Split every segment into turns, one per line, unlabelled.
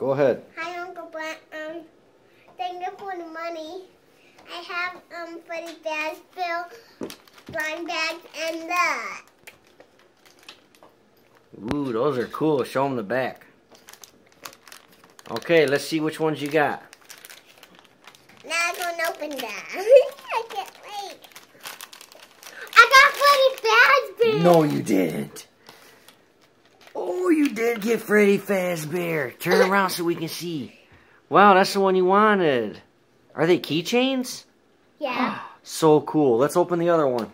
Go ahead.
Hi, Uncle Brent. Thank you for the money. I have Freddy Fazbear, blind bags, and that.
Ooh, those are cool. Show them the back. Okay, let's see which ones you got.
Now I'm gonna open that. I can't wait. I got Freddy Fazbear.
No, you didn't. Oh, you did get Freddy Fazbear. Turn around so we can see. Wow, that's the one you wanted. Are they keychains?
Yeah.
So cool. Let's open the other one.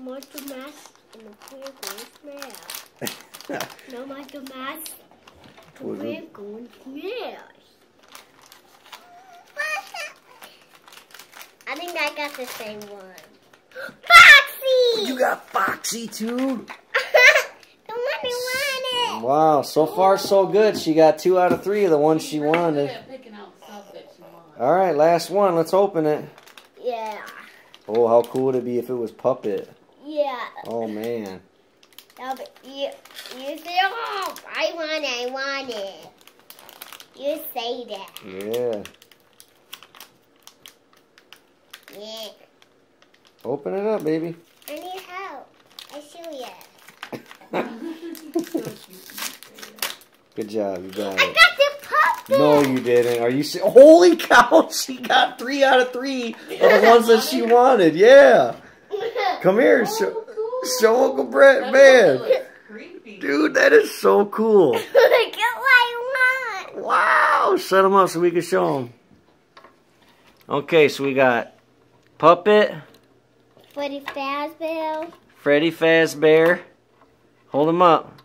Monster Mask and the Queer Going Smash. No Monster Mask. We're going Smash. I think I got the same one. Foxy!
You got Foxy too?
The one I wanted.
Wow, so far so good. She got 2 out of 3 of the ones she wanted. Alright, last one. Let's open it.
Yeah.
Oh, how cool would it be if it was Puppet?
Yeah.
Oh, man.
You say, oh, I want it. You say that.
Yeah.
Yeah.
Open it up, baby.
I need help. I show you.
Good job, you got
I
it.
got the puppet.
No, you didn't. Are you Holy cow, she got 3 out of 3 of the ones that she wanted. Yeah. Come here. Show Uncle Brett, man. Dude, that is so cool.
Look at what I want.
Wow. Set them up so we can show them. Okay, so we got Puppet.
Freddy Fazbear.
Freddy Fazbear. Hold him up.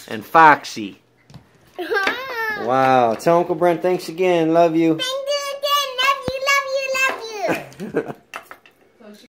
And Foxy. Wow. Tell Uncle Brent thanks again. Love you.
Thank you again. Love you, love you, love you.